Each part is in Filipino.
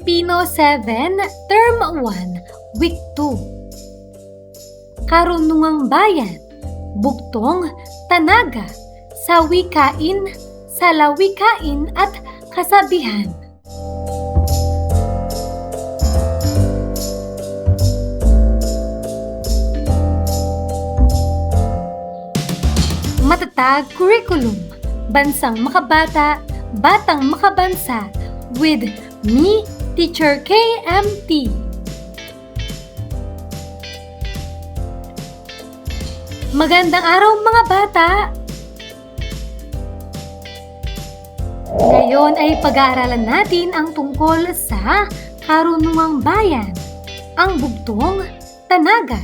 Filipino 7, Term 1, Week 2. Karunungang bayan, buktong, tanaga, sawikain, salawikain at kasabihan. Matatag curriculum, bansang makabata, batang makabansa, with me, Teacher KMT. Magandang araw mga bata! Ngayon ay pag-aaralan natin ang tungkol sa karunungang bayan, ang bugtong, tanaga,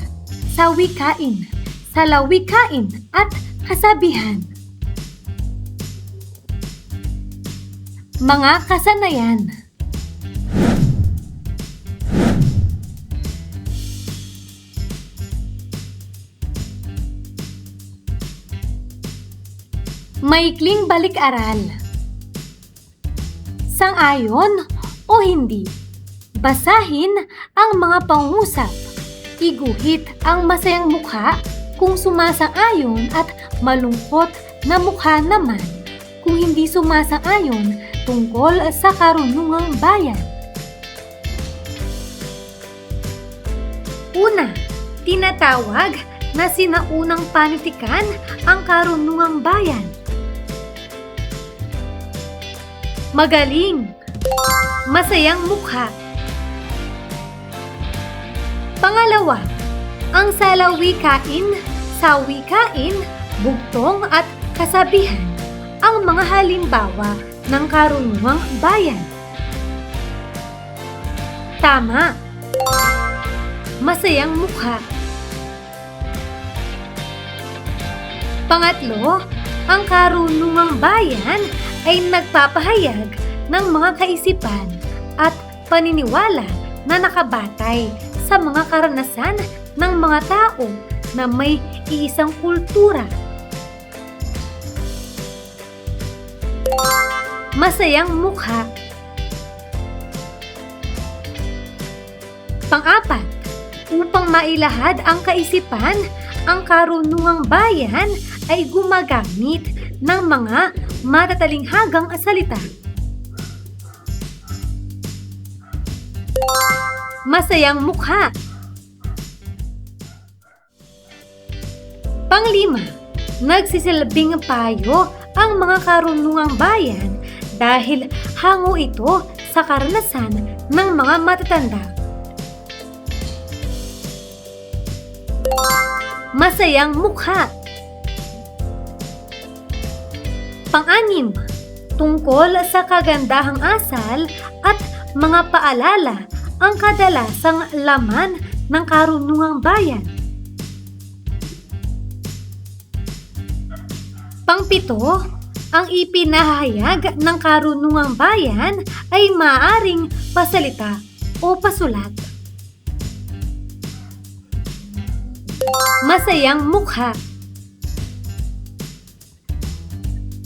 sawikain, salawikain at kasabihan. Mga kasanayan. Maikling balik-aral. Sang-ayon o hindi? Basahin ang mga pangusap. Iguhit ang masayang mukha kung sumasang-ayon at malungkot na mukha naman kung hindi sumasang-ayon tungkol sa karunungang bayan. Una, tinatawag na sinaunang panitikan ang karunungang bayan. Magaling, masayang mukha. Pangalawa, ang salawikain, sawikain, bugtong at kasabihan ang mga halimbawa ng karunungang bayan. Tama, masayang mukha. Pangatlo, ang karunungang bayan ay nagpapahayag ng mga kaisipan at paniniwala na nakabatay sa mga karanasan ng mga tao na may iisang kultura. Masayang mukha. Pang-apat, upang mailahad ang kaisipan, ang karunungang bayan ay gumagamit ng mga matatalinghagang salita. Masayang mukha. Panglima, nagsisilbing payo ang mga karunungang bayan dahil hango ito sa karanasan ng mga matatanda. Masayang mukha. Pang-anim, tungkol sa kagandahang asal at mga paalala ang kadalasang laman ng karunungang bayan. Pang-pito, ang ipinahayag ng karunungang bayan ay maaaring pasalita o pasulat. Masayang mukha.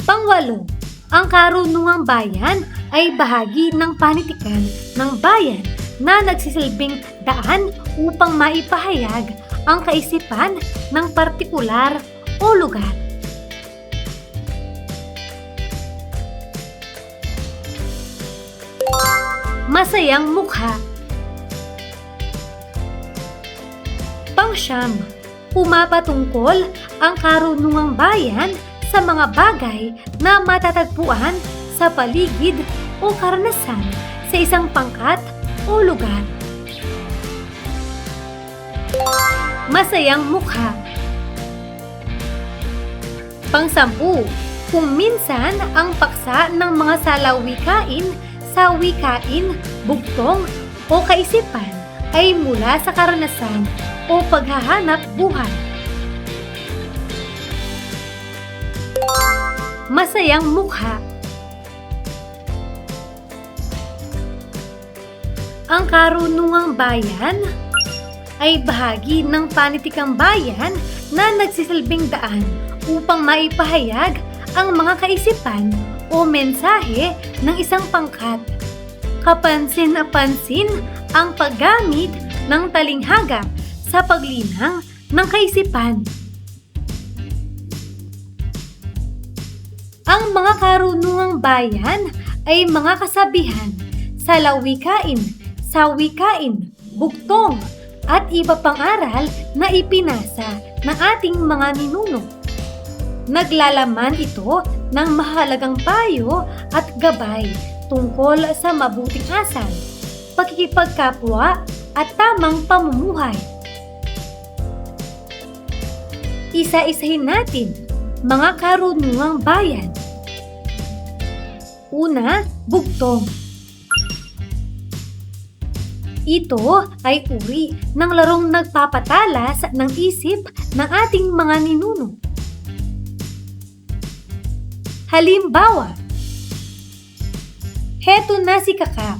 Pangwalo, ang karunungang bayan ay bahagi ng panitikan ng bayan na nagsisilbing daan upang maipahayag ang kaisipan ng partikular o lugar. Masayang mukha. Pang-siyam, pumapatungkol ang karunungang bayan sa mga bagay na matatagpuan sa paligid o karanasan sa isang pangkat o lugar. Masayang mukha. Pang-sampu, kung minsan ang paksa ng mga salawikain, sawikain, bugtong o kaisipan ay mula sa karanasan o paghahanap buhay. Masayang mukha. Ang karunungang bayan ay bahagi ng panitikang bayan na nagsisilbing daan upang maipahayag ang mga kaisipan o mensahe ng isang pangkat, kapansin-pansin ang paggamit ng talinghaga sa paglinang ng kaisipan. Ang mga karunungang bayan ay mga kasabihan sa lawikain, sawikain, bugtong, at iba pang aral na ipinasa ng ating mga ninuno. Naglalaman ito ng mahalagang payo at gabay tungkol sa mabuting asal, pakikipagkapwa at tamang pamumuhay. Isa-isahin natin mga karunungang bayan. Una, bugtong. Ito ay uri ng larong nagpapatalas ng isip ng ating mga ninuno. Halimbawa, heto na si Kaka.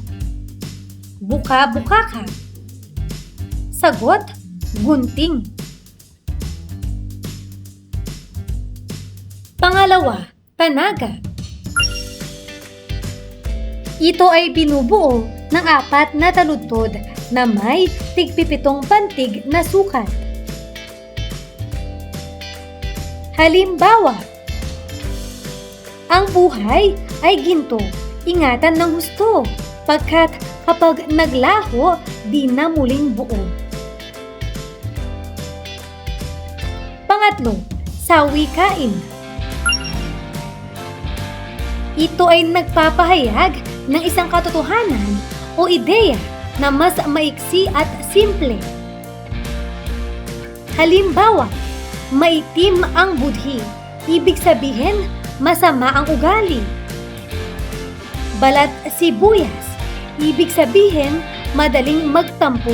Buka-buka ka. Sagot, gunting. Pangalawa, tanaga. Ito ay binubuo ng 4 na taludtod na may tig-7 pantig na sukat. Halimbawa, ang buhay ay ginto, ingatan ng husto, pagkat kapag naglaho, di na muling buo. Pangatlo, sawikain. Ito ay nagpapahayag ng isang katotohanan o ideya na mas maiksi at simple. Halimbawa, maitim ang budhi, ibig sabihin masama ang ugali. Balat sibuyas, ibig sabihin madaling magtampo.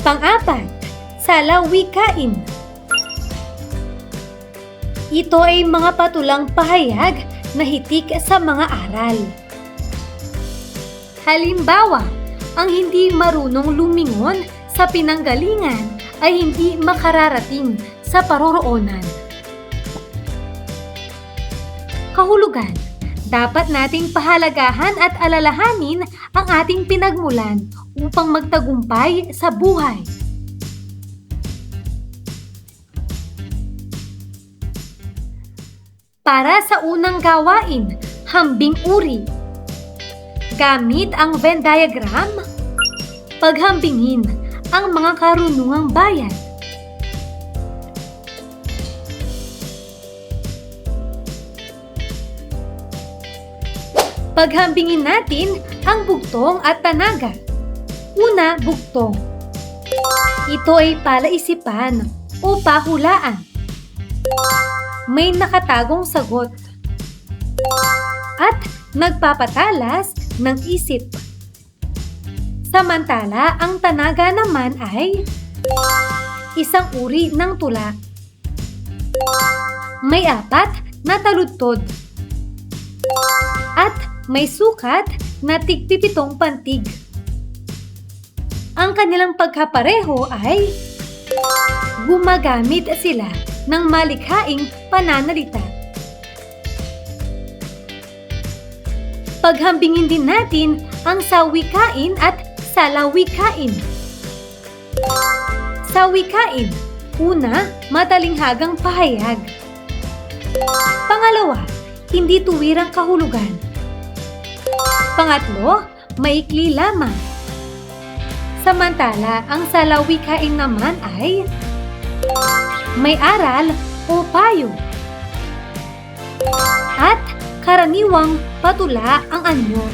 Pang-4, salawikain. Ito ay mga patulang pahayag na hitik sa mga aral. Halimbawa, ang hindi marunong lumingon sa pinanggalingan ay hindi makararating sa paroroonan. Kahulugan, dapat nating pahalagahan at alalahanin ang ating pinagmulan upang magtagumpay sa buhay. Para sa unang gawain, hambing uri. Gamit ang Venn diagram, paghambingin ang mga karunungang bayan. Paghambingin natin ang bugtong at tanaga. Una, bugtong. Ito ay palaisipan o pahulaan. May nakatagong sagot at nagpapatalas ng isip. Samantala, ang tanaga naman ay isang uri ng tula. May 4 na taludtod at may sukat na tig-7 pantig. Ang kanilang pagkapareho ay gumagamit sila ng malikhaing pananalita. Paghambingin din natin ang sawikain at salawikain. Sawikain, una, matalinghagang pahayag. Pangalawa, hindi tuwirang kahulugan. Pangatlo, maikli lamang. Samantala, ang salawikain naman ay may aral o payo. At karaniwang patula ang anyo.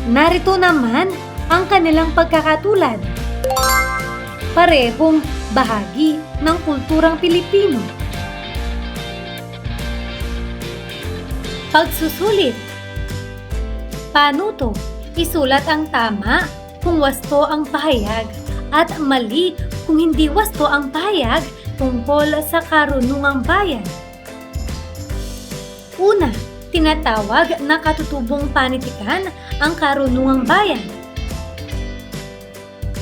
Narito naman ang kanilang pagkakatulad. Parehong bahagi ng kulturang Pilipino. Pagsusulit. Panuto, isulat ang tama kung wasto ang pahayag at mali kung hindi wasto ang pahayag tungkol sa karunungang bayan. Una, tinatawag na katutubong panitikan ang karunungang bayan.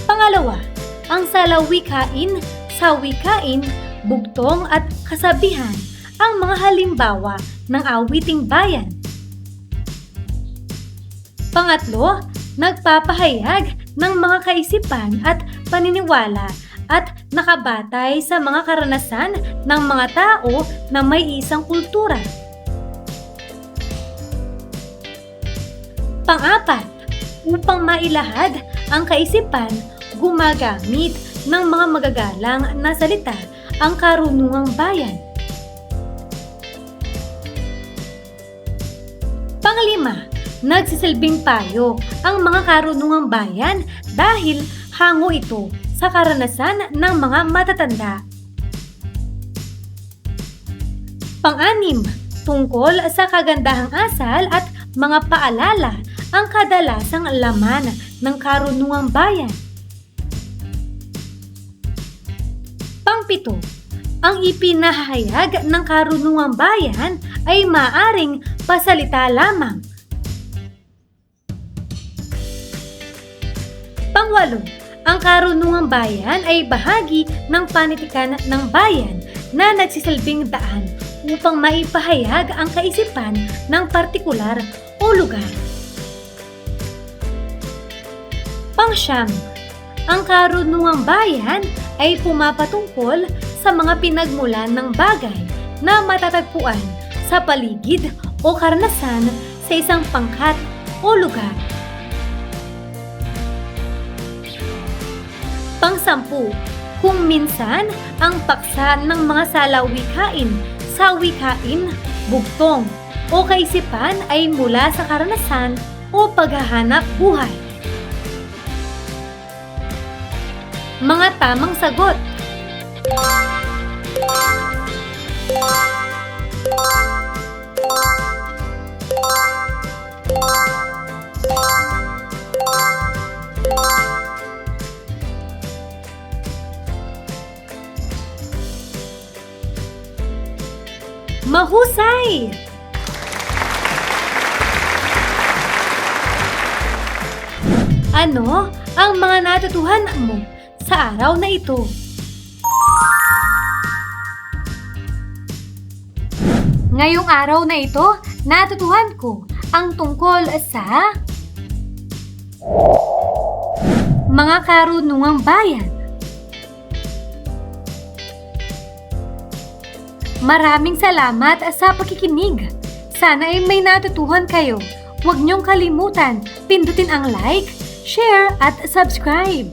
Pangalawa, ang salawikain, sawikain, bugtong at kasabihan ang mga halimbawa ng awiting bayan. Pangatlo, nagpapahayag ng mga kaisipan at paniniwala at nakabatay sa mga karanasan ng mga tao na may isang kultura. Pang-apat, upang mailahad ang kaisipan, gumagamit ng mga magagalang na salita ang karunungang bayan. Panglima, nagsisilbing payo ang mga karunungang bayan dahil hango ito sa karanasan ng mga matatanda. Pang-anim, tungkol sa kagandahang asal at mga paalala ang kadalasang laman ng karunungang bayan. Pang-pito, ang ipinahayag ng karunungang bayan ay maaring pasalita lamang. Pang-walo, ang karunungang bayan ay bahagi ng panitikan ng bayan na nagsisilbing daan upang maipahayag ang kaisipan ng partikular o lugar. Pang-siyam, ang karunungang bayan ay pumapatungkol sa mga pinagmulan ng bagay na matatagpuan sa paligid o karanasan sa isang pangkat o lugar. Pang-sampu, kung minsan ang paksa ng mga salawikain sa wikain, bugtong o kaisipan ay mula sa karanasan o paghahanap buhay. Mga tamang sagot. Mahusay! Ano ang mga natutuhan mo sa araw na ito? Ngayong araw na ito, natutuhan ko ang tungkol sa mga karunungang bayan. Maraming salamat sa pakikinig. Sana ay may natutuhan kayo. Huwag niyong kalimutan, pindutin ang like, share at subscribe.